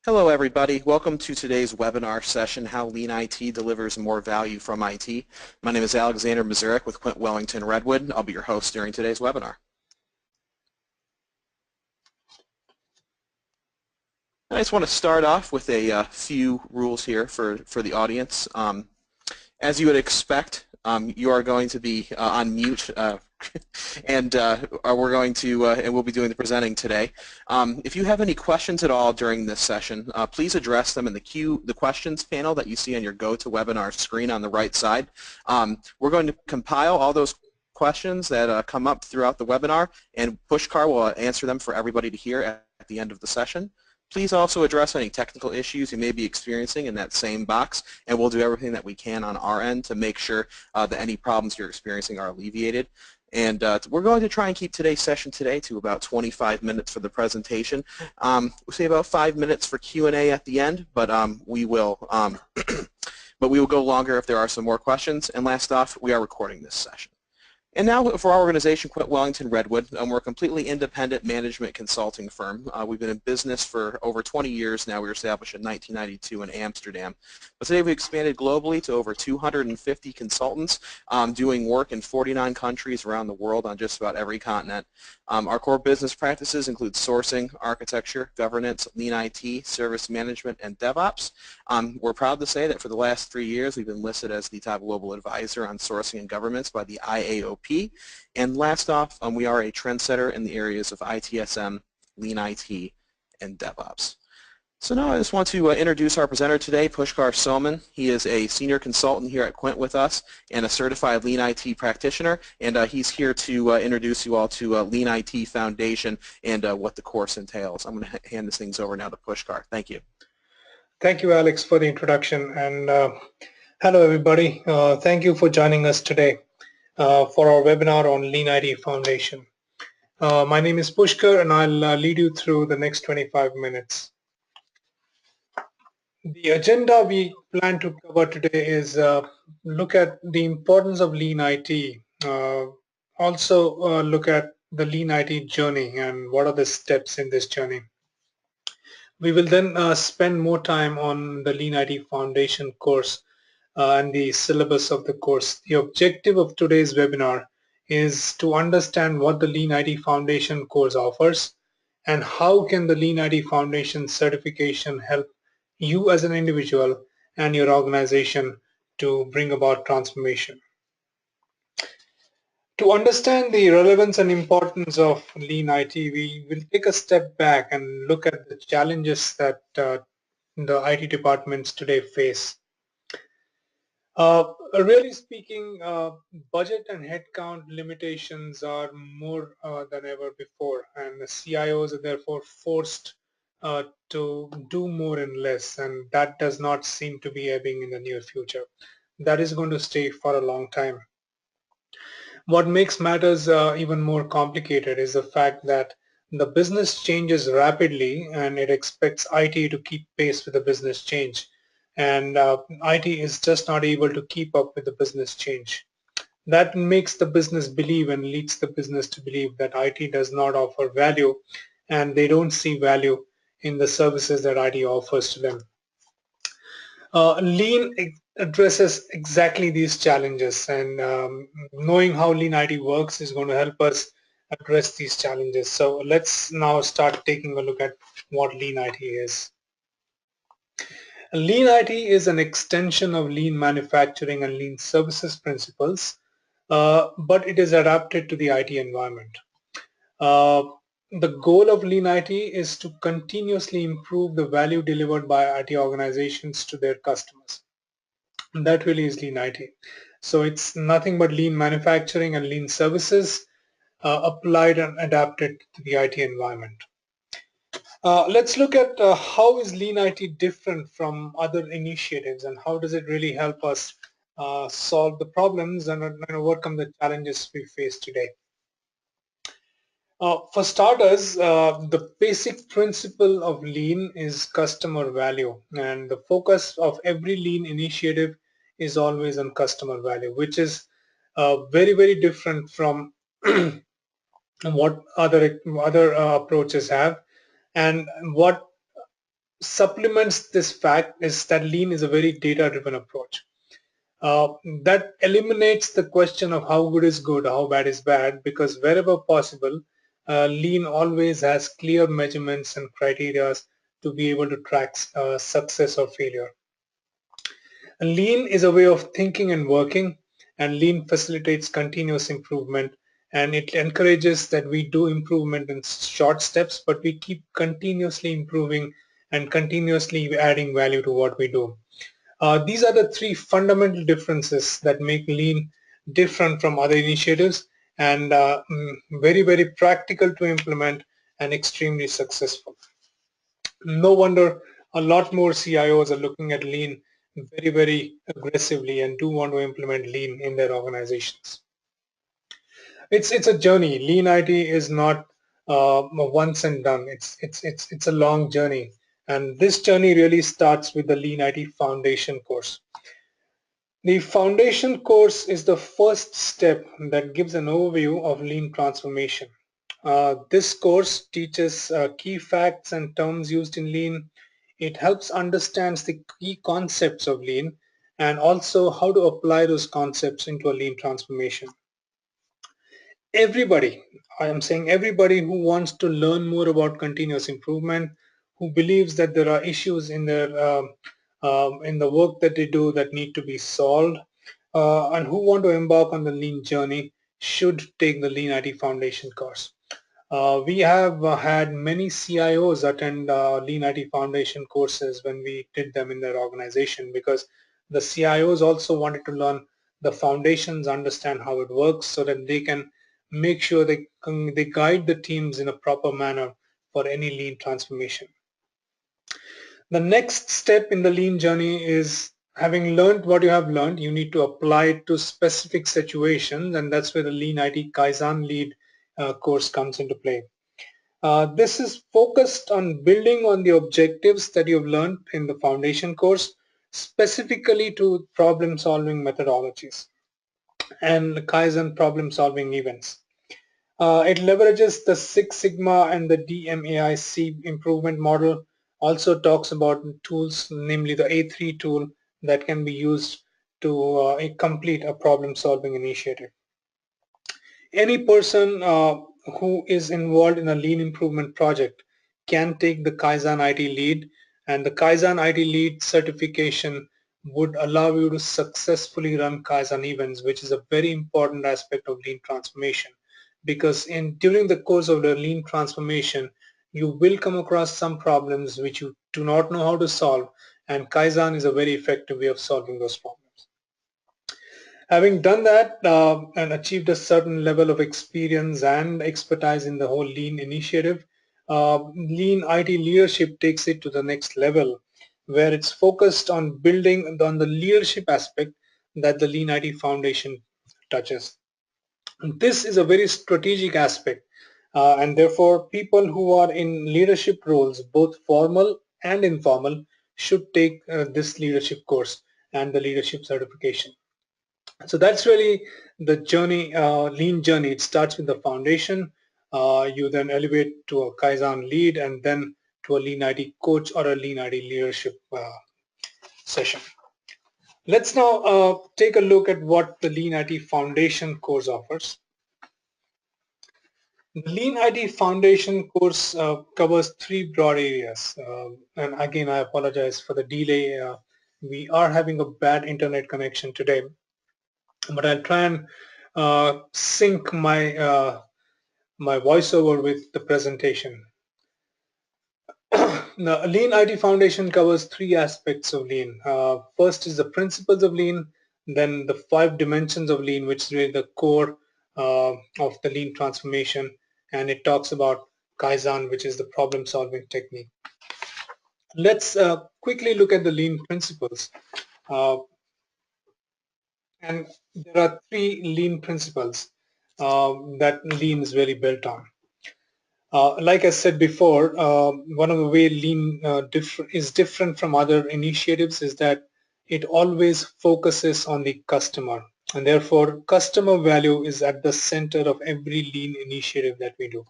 Hello everybody, welcome to today's webinar session, How Lean IT Delivers More Value from IT. My name is Alexander Mazurek with Quint, Wellington, Redwood. I'll be your host during today's webinar. I just want to start off with a few rules here for the audience. As you would expect, you are going to be on mute and we're going to and we'll be doing the presenting today. If you have any questions at all during this session, please address them in the questions panel that you see on your GoToWebinar screen on the right side. We're going to compile all those questions that come up throughout the webinar, and Pushkar will answer them for everybody to hear at the end of the session. Please also address any technical issues you may be experiencing in that same box, and we'll do everything that we can on our end to make sure that any problems you're experiencing are alleviated. And we're going to try and keep today's session to about 25 minutes for the presentation. We'll say about 5 minutes for Q&A at the end, but we will go longer if there are some more questions. And last off, we are recording this session. And now for our organization, Quint, Wellington, Redwood, we're a completely independent management consulting firm. We've been in business for over 20 years now. We were established in 1992 in Amsterdam. But today we've expanded globally to over 250 consultants doing work in 49 countries around the world on just about every continent. Our core business practices include sourcing, architecture, governance, lean IT, service management, and DevOps. We're proud to say that for the last 3 years we've been listed as the top global advisor on sourcing and governance by the IAOP. And last off, we are a trendsetter in the areas of ITSM, lean IT, and DevOps. So now I just want to introduce our presenter today, Pushkar Soman. He is a senior consultant here at Quint with us and a certified Lean IT practitioner, and he's here to introduce you all to Lean IT Foundation and what the course entails. I'm going to hand this things over now to Pushkar. Thank you. Thank you, Alex, for the introduction, and hello everybody. Thank you for joining us today for our webinar on Lean IT Foundation. My name is Pushkar, and I'll lead you through the next 25 minutes. The agenda we plan to cover today is look at the importance of Lean IT, also look at the Lean IT journey and what are the steps in this journey. We will then spend more time on the Lean IT Foundation course and the syllabus of the course. The objective of today's webinar is to understand what the Lean IT Foundation course offers and how can the Lean IT Foundation certification help you as an individual and your organization to bring about transformation. To understand the relevance and importance of Lean IT, we will take a step back and look at the challenges that the IT departments today face. Really speaking, budget and headcount limitations are more than ever before, and the CIOs are therefore forced to do more and less, and that does not seem to be ebbing in the near future. That is going to stay for a long time. What makes matters even more complicated is the fact that the business changes rapidly and it expects IT to keep pace with the business change. And IT is just not able to keep up with the business change. That makes the business believe and leads the business to believe that IT does not offer value and they don't see value in the services that IT offers to them. Lean addresses exactly these challenges, and knowing how Lean IT works is going to help us address these challenges. So let's now start taking a look at what Lean IT is. Lean IT is an extension of Lean manufacturing and Lean services principles, but it is adapted to the IT environment. The goal of Lean IT is to continuously improve the value delivered by IT organizations to their customers. And that really is Lean IT. So it's nothing but Lean manufacturing and Lean services applied and adapted to the IT environment. Let's look at how is Lean IT different from other initiatives and how does it really help us solve the problems and overcome the challenges we face today. For starters, the basic principle of Lean is customer value, and the focus of every Lean initiative is always on customer value, which is very, very different from what other approaches have, and what supplements this fact is that lean is a very data-driven approach. Uh, that eliminates the question of how good is good, how bad is bad, because wherever possible, lean always has clear measurements and criteria to be able to track success or failure. Lean is a way of thinking and working, and lean facilitates continuous improvement, and it encourages that we do improvement in short steps, but we keep continuously improving and continuously adding value to what we do. These are the three fundamental differences that make lean different from other initiatives, and very, very practical to implement and extremely successful. No wonder a lot more CIOs are looking at lean very, very aggressively and do want to implement lean in their organizations. It's a journey. Lean IT is not once and done. It's a long journey, and this journey really starts with the Lean IT Foundation course. The foundation course is the first step that gives an overview of lean transformation. This course teaches key facts and terms used in lean. It helps understands the key concepts of lean and also how to apply those concepts into a lean transformation. Everybody, I am saying everybody who wants to learn more about continuous improvement, who believes that there are issues in the work that they do that need to be solved, and who want to embark on the lean journey should take the Lean IT Foundation course. We have had many CIOs attend Lean IT Foundation courses when we did them in their organization, because the CIOs also wanted to learn the foundations, understand how it works, so that they can make sure they guide the teams in a proper manner for any lean transformation. The next step in the lean journey is, having learned what you have learned, you need to apply it to specific situations, and that's where the Lean IT Kaizen lead course comes into play. This is focused on building on the objectives that you've learned in the foundation course, specifically to problem solving methodologies and Kaizen problem solving events. It leverages the Six Sigma and the DMAIC improvement model, also talks about tools, namely the A3 tool that can be used to complete a problem solving initiative. Any person who is involved in a lean improvement project can take the Kaizen IT lead, and the Kaizen IT lead certification would allow you to successfully run Kaizen events, which is a very important aspect of lean transformation, because during the course of the lean transformation you will come across some problems which you do not know how to solve, and Kaizen is a very effective way of solving those problems. Having done that and achieved a certain level of experience and expertise in the whole lean initiative, lean IT leadership takes it to the next level, where it's focused on building on the leadership aspect that the Lean IT Foundation touches. And this is a very strategic aspect, and therefore people who are in leadership roles, both formal and informal, should take this leadership course and the leadership certification. So that's really the journey, lean journey. It starts with the foundation. You then elevate to a Kaizen lead, and then to a Lean IT coach or a Lean IT leadership session. Let's now take a look at what the Lean IT Foundation course offers. The Lean IT Foundation course covers three broad areas. And again, I apologize for the delay. We are having a bad internet connection today, but I'll try and sync my voiceover with the presentation. The Lean IT Foundation covers three aspects of Lean. First is the principles of Lean, then the 5 dimensions of Lean, which is really the core of the Lean transformation, and it talks about Kaizen, which is the problem-solving technique. Let's quickly look at the Lean principles. And there are 3 Lean principles that Lean is really built on. Like I said before, one of the way Lean is different from other initiatives is that it always focuses on the customer, and therefore customer value is at the center of every Lean initiative that we do.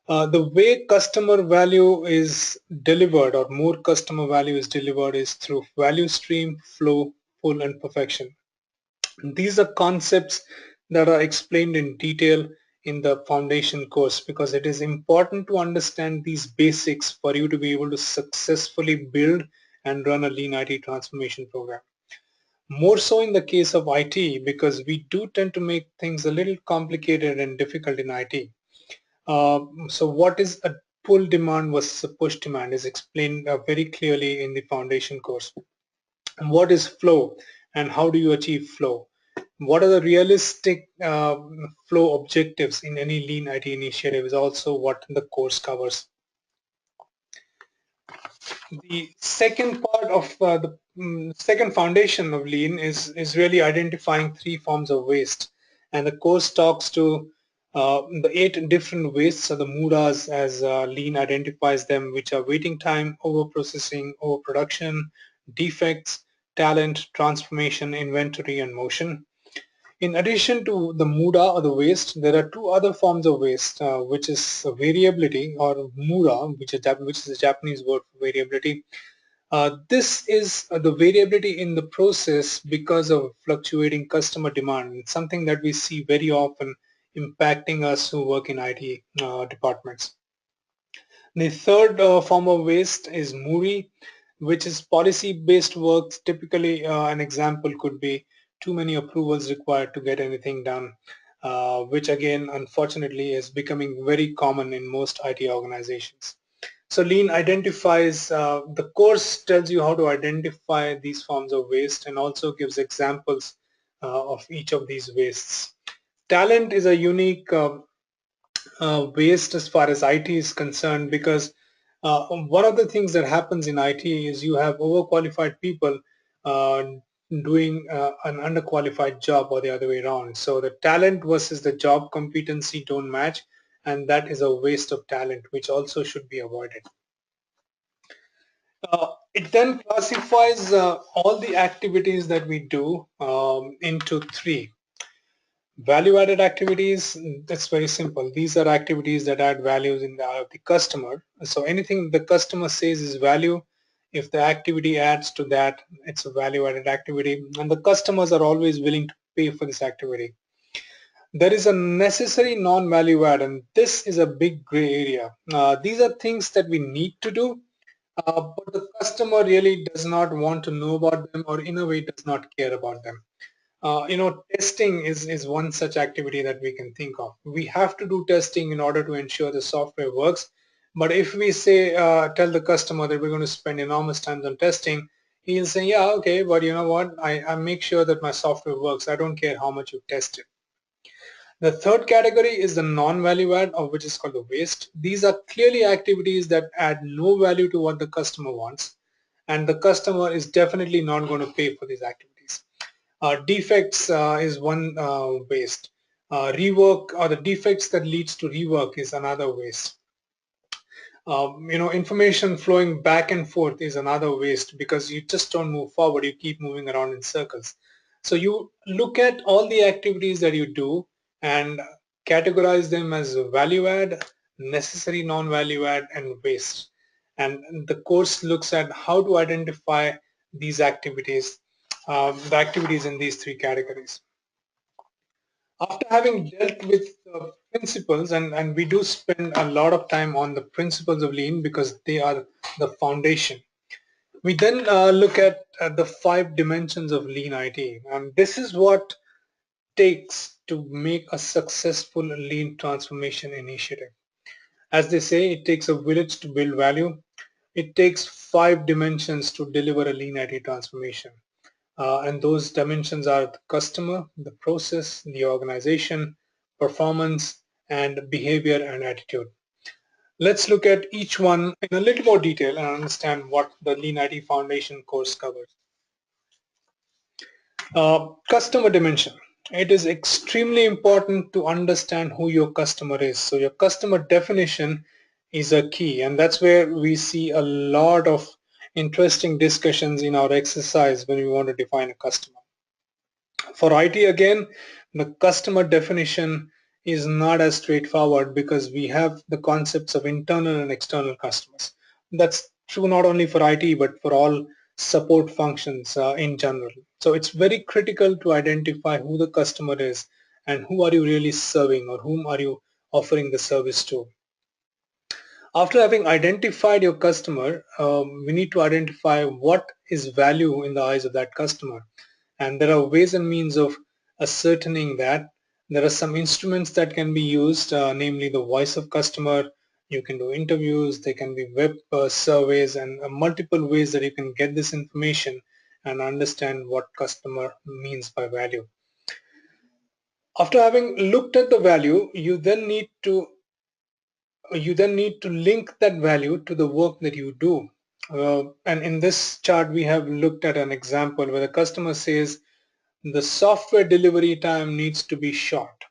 The way customer value is delivered, or more customer value is delivered, is through value stream, flow, pull, and perfection. These are concepts that are explained in detail in the foundation course, because it is important to understand these basics for you to be able to successfully build and run a lean IT transformation program. More so in the case of IT, because we do tend to make things a little complicated and difficult in IT. So what is a pull demand versus a push demand is explained very clearly in the foundation course. And what is flow and how do you achieve flow? What are the realistic flow objectives in any lean IT initiative is also what the course covers. The second part of the second foundation of lean is really identifying three forms of waste, and the course talks to the 8 different wastes, or the mudas as lean identifies them, which are waiting time, overprocessing, overproduction, defects, talent, transformation, inventory, and motion. In addition to the muda or the waste, there are two other forms of waste, which is variability, or mura, which is a Japanese word for variability. This is the variability in the process because of fluctuating customer demand. It's something that we see very often impacting us who work in IT departments. The third form of waste is MURI, which is policy-based work. Typically, an example could be too many approvals required to get anything done, which again, unfortunately, is becoming very common in most IT organizations. So Lean identifies, the course tells you how to identify these forms of waste and also gives examples of each of these wastes. Talent is a unique waste as far as IT is concerned, because one of the things that happens in IT is you have overqualified people uh, doing an underqualified job, or the other way around. So the talent versus the job competency don't match, and that is a waste of talent, which also should be avoided. It then classifies all the activities that we do into three. Value-added activities, that's very simple. These are activities that add values in the eye of the customer. So anything the customer says is value, if the activity adds to that, it's a value-added activity, and the customers are always willing to pay for this activity. There is a necessary non-value add, and this is a big gray area. These are things that we need to do, but the customer really does not want to know about them, or in a way does not care about them. Testing is one such activity that we can think of. We have to do testing in order to ensure the software works. But if we say, tell the customer that we're going to spend enormous time on testing, he'll say, yeah, okay, but you know what? I make sure that my software works. I don't care how much you test it. The third category is the non-value add, or which is called the waste. These are clearly activities that add no value to what the customer wants, and the customer is definitely not going to pay for these activities. Defects is one waste. Rework, or the defects that leads to rework, is another waste. Information flowing back and forth is another waste, because you just don't move forward, you keep moving around in circles. So you look at all the activities that you do and categorize them as value add, necessary non-value add, and waste. And the course looks at how to identify these activities, the activities in these three categories. After having dealt with principles, and we do spend a lot of time on the principles of lean because they are the foundation, we then look at the 5 dimensions of lean IT, and this is what takes to make a successful lean transformation initiative. As they say, it takes a village to build value. It takes 5 dimensions to deliver a lean IT transformation. And those dimensions are the customer, the process, the organization, performance, and behavior and attitude. Let's look at each one in a little more detail and understand what the Lean IT Foundation course covers. Customer dimension. It is extremely important to understand who your customer is. So your customer definition is a key, and that's where we see a lot of interesting discussions in our exercise when we want to define a customer. For IT, again, the customer definition is not as straightforward because we have the concepts of internal and external customers. That's true not only for IT but for all support functions in general. So it's very critical to identify who the customer is and who are you really serving or whom are you offering the service to. After having identified your customer, we need to identify what is value in the eyes of that customer. And there are ways and means of ascertaining that. There are some instruments that can be used, namely the voice of customer. You can do interviews, there can be web surveys, and multiple ways that you can get this information and understand what customer means by value. After having looked at the value, you then need to link that value to the work that you do. And in this chart, we have looked at an example where the customer says the software delivery time needs to be short.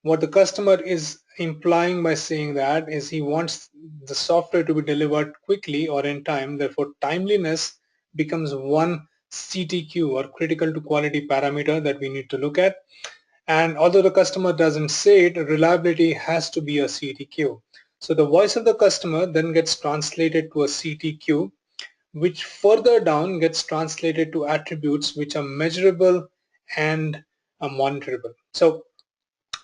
What the customer is implying by saying that is he wants the software to be delivered quickly or in time. Therefore, timeliness becomes one CTQ or critical to quality parameter that we need to look at. And although the customer doesn't say it, reliability has to be a CTQ. So the voice of the customer then gets translated to a CTQ, which further down gets translated to attributes which are measurable and monitorable. So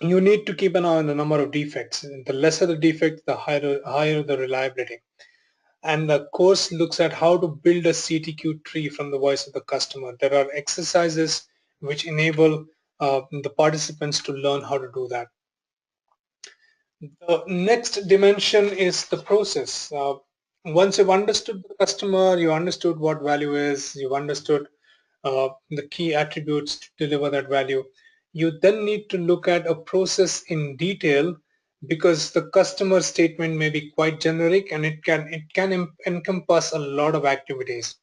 you need to keep an eye on the number of defects. The lesser the defect, the higher the reliability. And the course looks at how to build a CTQ tree from the voice of the customer. There are exercises which enable the participants to learn how to do that. The next dimension is the process. Once you've understood the customer, you understood what value is, you've understood the key attributes to deliver that value, you then need to look at a process in detail because the customer statement may be quite generic and it can encompass a lot of activities.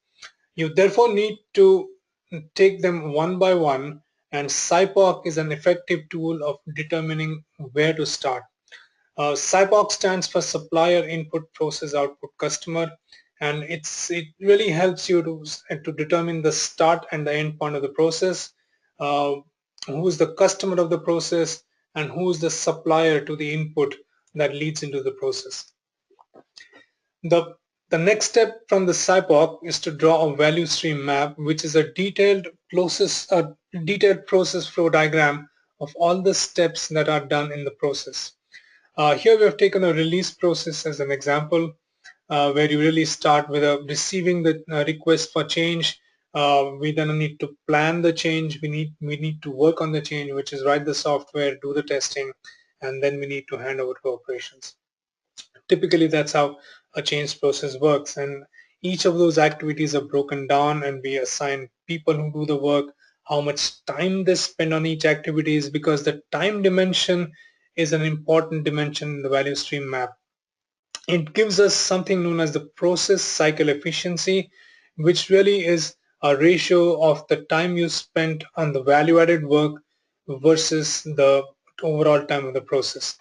You therefore need to take them one by one, and SIPOC is an effective tool of determining where to start. SIPOC stands for Supplier Input Process Output Customer, and it really helps you to determine the start and the end point of the process, uh, who is the customer of the process, and who is the supplier to the input that leads into the process. The, the next step from the SIPOC is to draw a value stream map, which is a detailed process flow diagram of all the steps that are done in the process. Here we have taken a release process as an example, where you really start with receiving the request for change. We then need to plan the change. We need to work on the change, which is write the software, do the testing, and then we need to hand over to operations. Typically, that's how a change process works, and each of those activities are broken down, and we assign people who do the work, how much time they spend on each activity is because the time dimension is an important dimension in the value stream map. It gives us something known as the process cycle efficiency, which really is a ratio of the time you spent on the value added work versus the overall time of the process.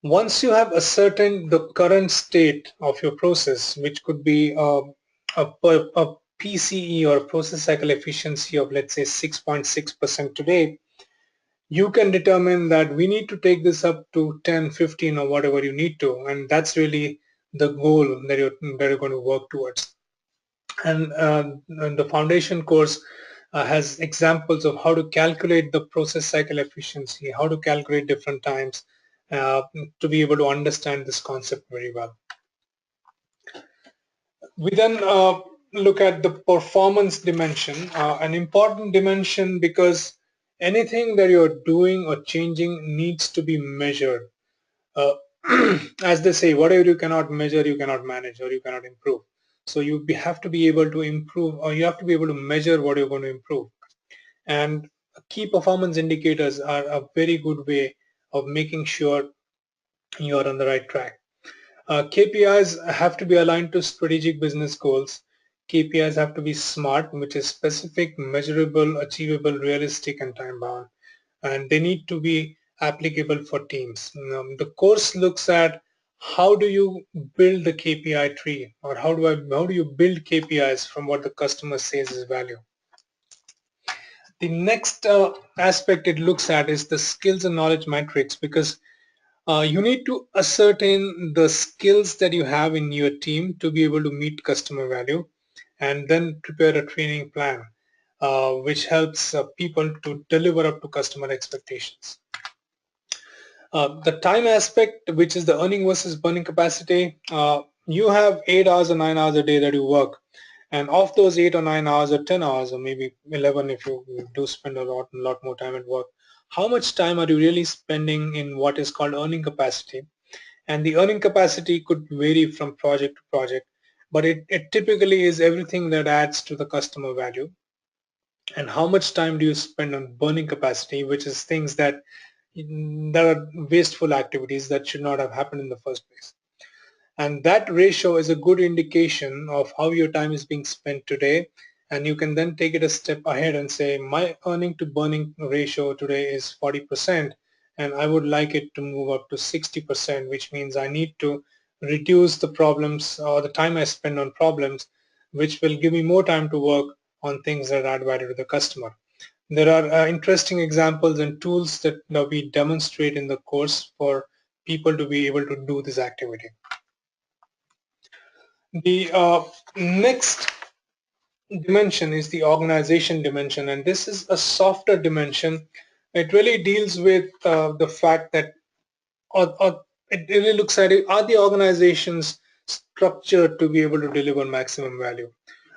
Once you have ascertained the current state of your process, which could be a PCE or process cycle efficiency of, let's say, 6.6% today, you can determine that we need to take this up to 10, 15 or whatever you need to, and that's really the goal that you're going to work towards. And the foundation course has examples of how to calculate the process cycle efficiency, how to calculate different times to be able to understand this concept very well. We then look at the performance dimension, an important dimension because anything that you're doing or changing needs to be measured. Uh, as they say, whatever you cannot measure, you cannot manage or you cannot improve. So have to be able to improve, or you have to be able to measure what you're going to improve. And key performance indicators are a very good way of making sure you're on the right track. KPIs have to be aligned to strategic business goals. KPIs have to be SMART, which is specific, measurable, achievable, realistic, and time-bound. And they need to be applicable for teams. The course looks at how do you build the KPI tree, or how do you build KPIs from what the customer says is value. The next aspect it looks at is the skills and knowledge matrix, because you need to ascertain the skills that you have in your team to be able to meet customer value, and then prepare a training plan which helps people to deliver up to customer expectations. The time aspect, which is the earning versus burning capacity, you have 8 hours or 9 hours a day that you work, and of those 8 or 9 hours or 10 hours or maybe 11 if you do spend a lot more time at work, how much time are you really spending in what is called earning capacity? And the earning capacity could vary from project to project, but it typically is everything that adds to the customer value. And how much time do you spend on burning capacity, which is things that are wasteful activities that should not have happened in the first place. And that ratio is a good indication of how your time is being spent today. And you can then take it a step ahead and say, my earning to burning ratio today is 40%, and I would like it to move up to 60%, which means I need to reduce the problems or the time I spend on problems, which will give me more time to work on things that add value to the customer. There are interesting examples and tools that we demonstrate in the course for people to be able to do this activity. The next dimension is the organization dimension, and this is a softer dimension. It really deals with the fact that, or it really looks at it, are the organizations structured to be able to deliver maximum value?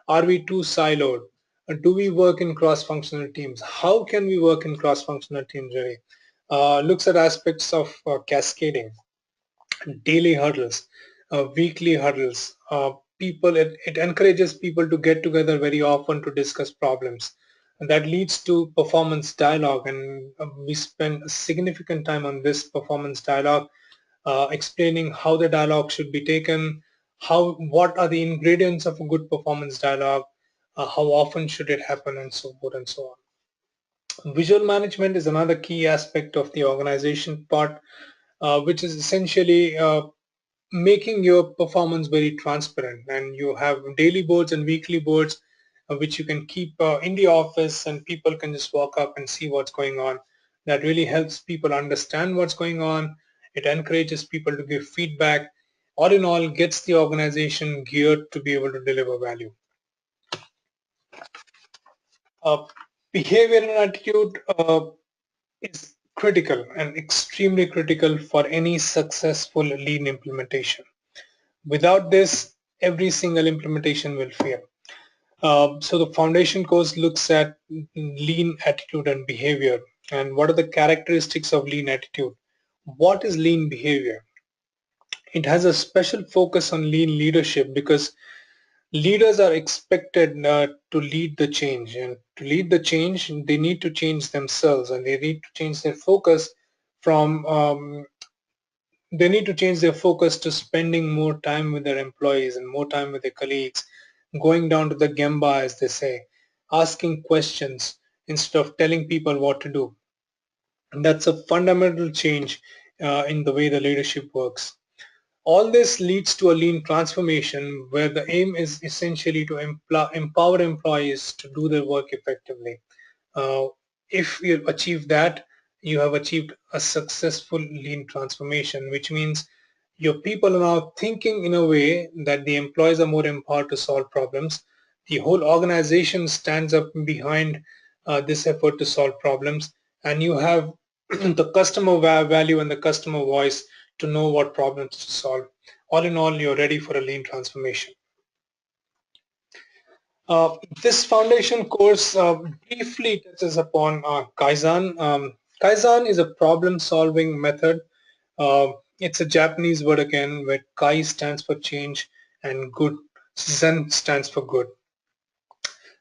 Are we too siloed? Do we work in cross-functional teams? How can we work in cross-functional teams really? Looks at aspects of cascading, daily hurdles, weekly hurdles. It encourages people to get together very often to discuss problems. And that leads to performance dialogue, and we spend a significant time on this performance dialogue, explaining how the dialogue should be taken, what are the ingredients of a good performance dialogue, how often should it happen, and so forth and so on. Visual management is another key aspect of the organization part, which is essentially making your performance very transparent, and you have daily boards and weekly boards which you can keep in the office, and people can just walk up and see what's going on. That really helps people understand what's going on. It encourages people to give feedback. All in all, gets the organization geared to be able to deliver value. uh, Behavior and attitude is critical and extremely critical for any successful lean implementation. Without this, every single implementation will fail. So the foundation course looks at lean attitude and behavior, and what are the characteristics of lean attitude. What is lean behavior? It has a special focus on lean leadership, because leaders are expected to lead the change, and to lead the change they need to change themselves, and they need to change their focus from they need to change their focus to spending more time with their employees and more time with their colleagues, going down to the gemba, as they say, asking questions instead of telling people what to do. And that's a fundamental change in the way the leadership works. All this leads to a lean transformation, where the aim is essentially to empower employees to do their work effectively. Uh, if you achieve that, you have achieved a successful lean transformation, which means your people are now thinking in a way that the employees are more empowered to solve problems. The whole organization stands up behind this effort to solve problems, and you have the customer value and the customer voice to know what problems to solve. All in all, you're ready for a lean transformation. This foundation course briefly touches upon Kaizen. Kaizen is a problem-solving method. It's a Japanese word again, where Kai stands for change and good, Zen stands for good.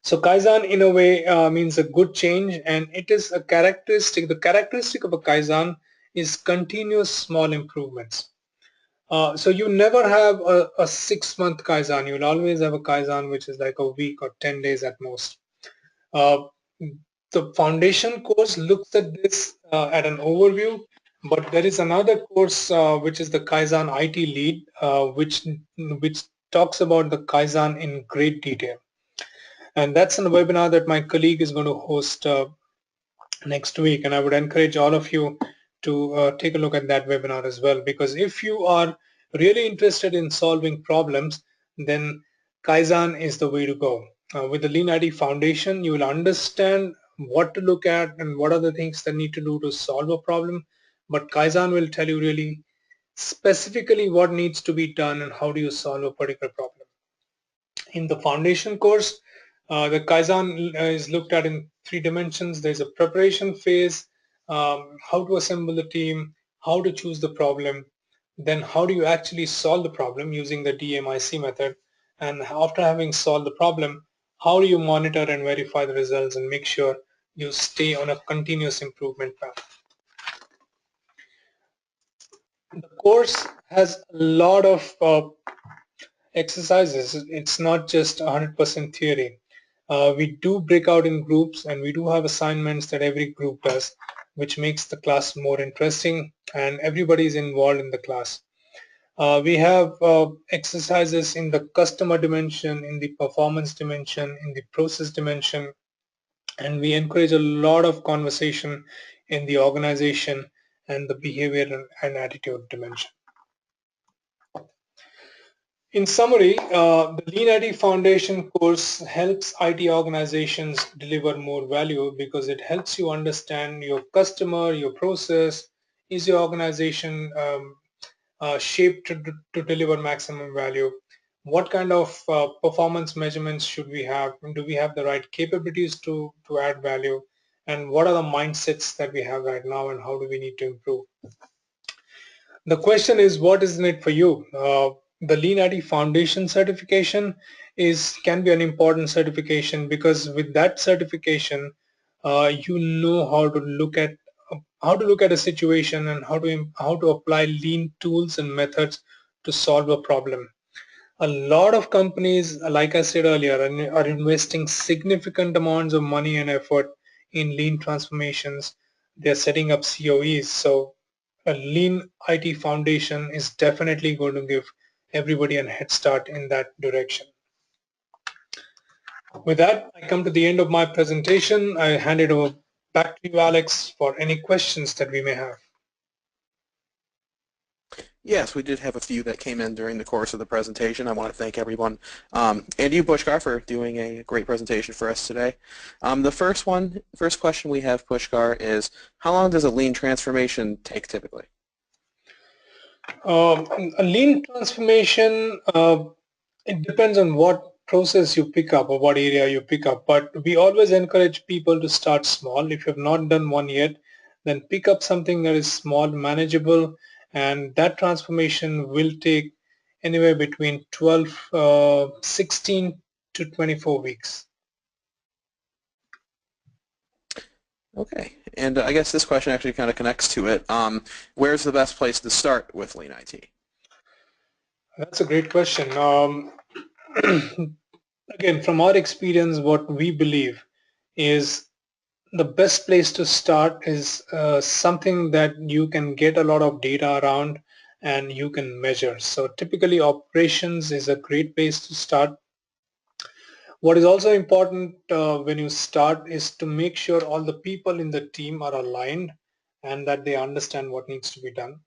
So Kaizen in a way means a good change, and it is a characteristic. The characteristic of a Kaizen is continuous small improvements. So you never have a 6-month Kaizen. You'll always have a Kaizen which is like a week or 10 days at most. Uh, the foundation course looks at this at an overview, but there is another course which is the Kaizen IT Lead, which talks about the Kaizen in great detail. And that's a webinar that my colleague is going to host next week, and I would encourage all of you to take a look at that webinar as well, because if you are really interested in solving problems, then Kaizen is the way to go. With the Lean IT Foundation, you will understand what to look at and what are the things that need to do to solve a problem, but Kaizen will tell you really specifically what needs to be done and how do you solve a particular problem. In the foundation course, the Kaizen is looked at in 3 dimensions. There's a preparation phase, how to assemble the team, how to choose the problem, then how do you actually solve the problem using the DMIC method, and after having solved the problem, how do you monitor and verify the results and make sure you stay on a continuous improvement path. The course has a lot of exercises. It's not just 100% theory. We do break out in groups, and we do have assignments that every group does, which makes the class more interesting and everybody is involved in the class. We have exercises in the customer dimension, in the performance dimension, in the process dimension, and we encourage a lot of conversation in the organization and the behavior and attitude dimension. In summary, the Lean IT Foundation course helps IT organizations deliver more value because it helps you understand your customer, your process. Is your organization shaped to deliver maximum value? What kind of performance measurements should we have? Do we have the right capabilities to add value? And what are the mindsets that we have right now, and how do we need to improve? The question is, what is in it for you? The Lean IT Foundation certification can be an important certification because with that certification, you know how to look at a situation and how to apply lean tools and methods to solve a problem. A lot of companies, like I said earlier, are investing significant amounts of money and effort in lean transformations. They're setting up COEs. So a lean IT foundation is definitely going to give everybody a head start in that direction. With that, I come to the end of my presentation. I hand it over back to you, Alex, for any questions that we may have. Yes, we did have a few that came in during the course of the presentation. I want to thank everyone and you, Pushkar, for doing a great presentation for us today. The first question we have, Pushkar, is how long does a lean transformation take typically? A lean transformation, it depends on what process you pick up or what area you pick up, but we always encourage people to start small. If you have not done one yet, then pick up something that is small, manageable, and that transformation will take anywhere between 16 to 24 weeks. Okay, and I guess this question actually kind of connects to it. Where's the best place to start with Lean IT? That's a great question. Again, from our experience, what we believe is the best place to start is something that you can get a lot of data around and you can measure. So typically operations is a great place to start. What is also important when you start is to make sure all the people in the team are aligned and that they understand what needs to be done.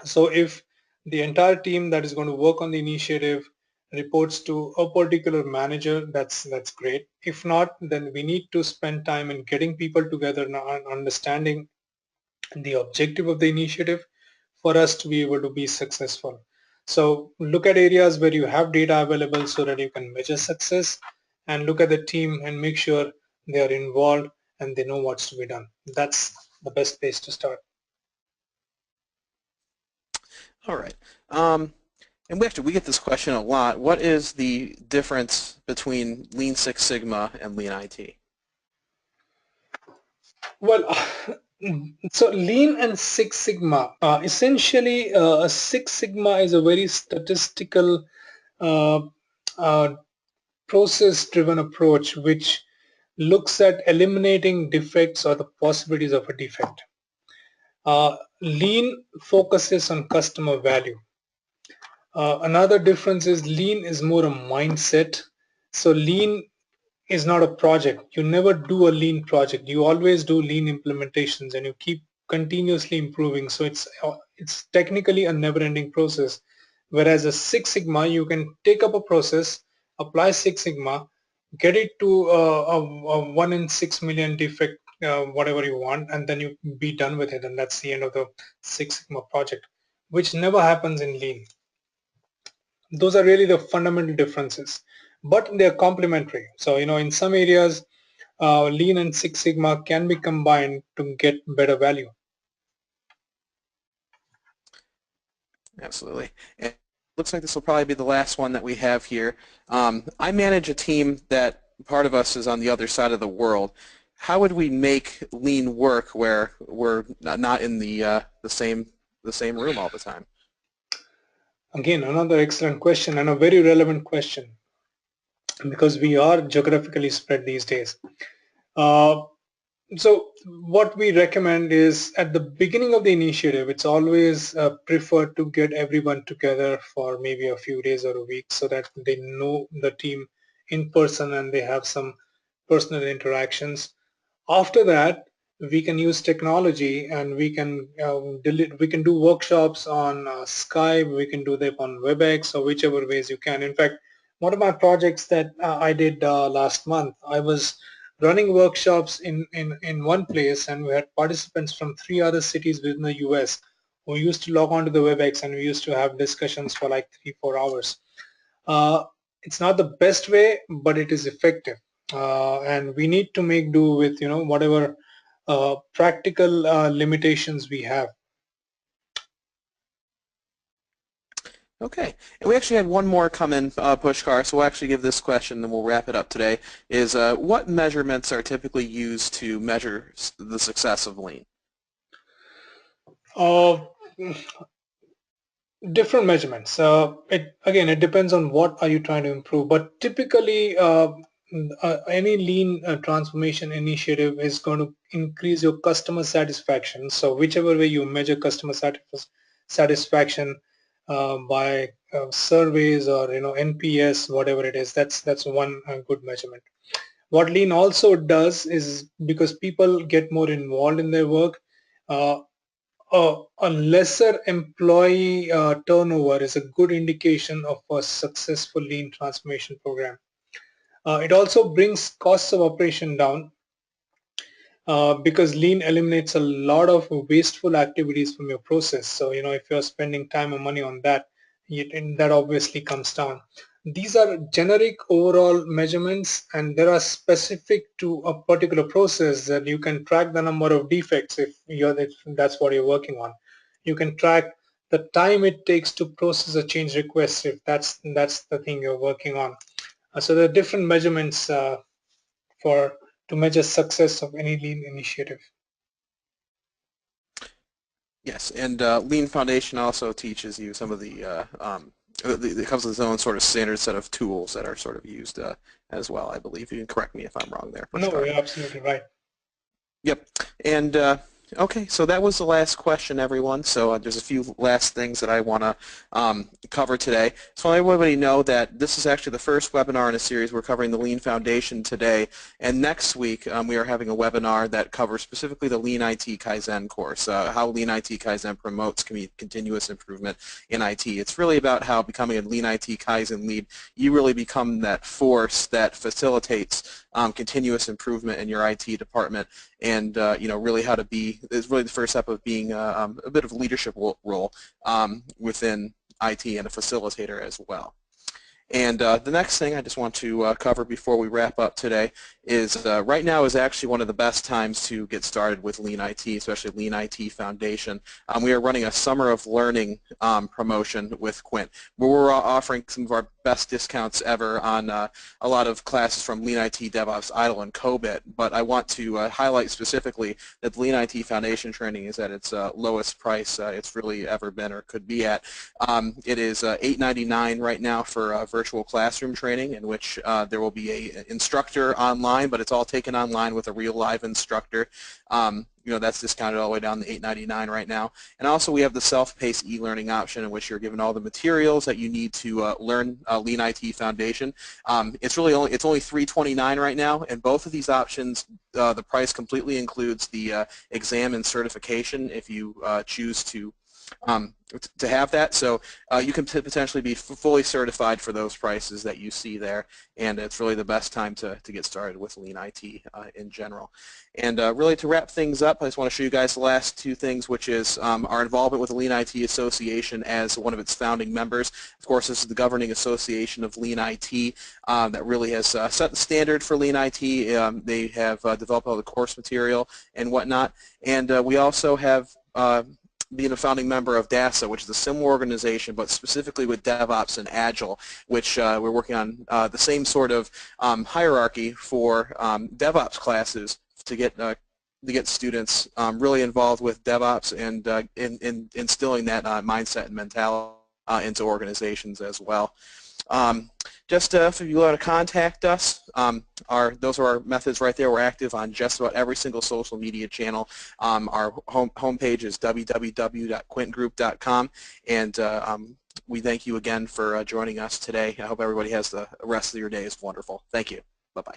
So if the entire team that is going to work on the initiative reports to a particular manager, that's great. If not, then we need to spend time in getting people together and understanding the objective of the initiative for us to be able to be successful. So look at areas where you have data available so that you can measure success, and look at the team and make sure they are involved and they know what's to be done. That's the best place to start. All right. And we get this question a lot. What is the difference between Lean Six Sigma and Lean IT? Well, so Lean and Six Sigma, essentially a Six Sigma is a very statistical process-driven approach which looks at eliminating defects or the possibilities of a defect. Lean focuses on customer value. Another difference is Lean is more a mindset. So Lean is not a project. You never do a lean project. You always do lean implementations and you keep continuously improving. So it's technically a never-ending process. Whereas a Six Sigma, you can take up a process, apply Six Sigma, get it to a 1 in 6 million defect, whatever you want, and then you be done with it. And that's the end of the Six Sigma project, which never happens in lean. Those are really the fundamental differences, but they're complementary. So in some areas lean and Six Sigma can be combined to get better value. Absolutely. And it looks like this will probably be the last one that we have here. I manage a team that part of us is on the other side of the world. How would we make lean work where we're not in the same room all the time? Again, another excellent question and a very relevant question because we are geographically spread these days. uh, So what we recommend is at the beginning of the initiative, it's always preferred to get everyone together for maybe a few days or a week so that they know the team in person and they have some personal interactions. After that, we can use technology and we can do workshops on Skype, we can do them on WebEx or whichever ways you can. In fact, one of my projects that I did last month, I was running workshops in one place and we had participants from 3 other cities within the US who used to log on to the WebEx and we used to have discussions for like 3-4 hours. Uh, it's not the best way, but it is effective. And we need to make do with whatever practical limitations we have. Okay, and we actually had one more come in, Pushkar, so we'll actually give this question and we'll wrap it up today, is what measurements are typically used to measure the success of lean? Uh, Different measurements. It depends on what are you trying to improve, but typically any lean transformation initiative is going to increase your customer satisfaction. So whichever way you measure customer satisfaction by surveys or NPS, whatever it is, that's one good measurement. What lean also does is because people get more involved in their work, uh, a lesser employee turnover is a good indication of a successful lean transformation program. It also brings costs of operation down because lean eliminates a lot of wasteful activities from your process. So if you're spending time and money on that, that obviously comes down. These are generic overall measurements and there are specific to a particular process that you can track the number of defects if that's what you're working on. You can track the time it takes to process a change request if that's the thing you're working on. So there are different measurements for to measure success of any lean initiative. Yes, and Lean Foundation also teaches you some of it comes with its own sort of standard set of tools that are sort of used as well, I believe. You can correct me if I'm wrong there, No, Pushkar. you're absolutely right. Yep. And okay, so that was the last question, everyone. So there's a few last things that I want to cover today. So I want everybody to know that this is actually the first webinar in a series. We're covering the Lean Foundation today. And next week, we are having a webinar that covers specifically the Lean IT Kaizen course, how Lean IT Kaizen promotes continuous improvement in IT. It's really about how becoming a Lean IT Kaizen lead, you really become that force that facilitates continuous improvement in your IT department, and really how to be is really the first step of being a bit of a leadership role within IT and a facilitator as well. And the next thing I just want to cover before we wrap up today is right now is actually one of the best times to get started with Lean IT, especially Lean IT Foundation. We are running a Summer of Learning promotion with Quint, where we're offering some of our best discounts ever on a lot of classes from Lean IT, DevOps, IDLE, and COBIT. But I want to highlight specifically that the Lean IT Foundation training is at its lowest price it's really ever been or could be at. It is $8.99 right now for virtual classroom training, in which there will be an instructor online, but it's all taken online with a real live instructor. that's discounted all the way down to $8.99 right now. And also we have the self-paced e-learning option in which you're given all the materials that you need to learn Lean IT Foundation. It's only $3.29 right now, and both of these options, the price completely includes the exam and certification if you choose to have that. So you can potentially be fully certified for those prices that you see there, and it's really the best time to get started with Lean IT in general. And really to wrap things up, I just want to show you guys the last two things, which is our involvement with the Lean IT Association as one of its founding members. Of course, this is the governing association of Lean IT that really has set the standard for Lean IT. They have developed all the course material and whatnot, and we also have being a founding member of DASA, which is a similar organization, but specifically with DevOps and Agile, which we're working on the same sort of hierarchy for DevOps classes to get students really involved with DevOps and in instilling that mindset and mentality into organizations as well. Just if you want to contact us, those are our methods right there. We're active on just about every single social media channel. Our homepage is www.quintgroup.com, and we thank you again for joining us today. I hope everybody has the rest of your day is wonderful. Thank you. Bye-bye.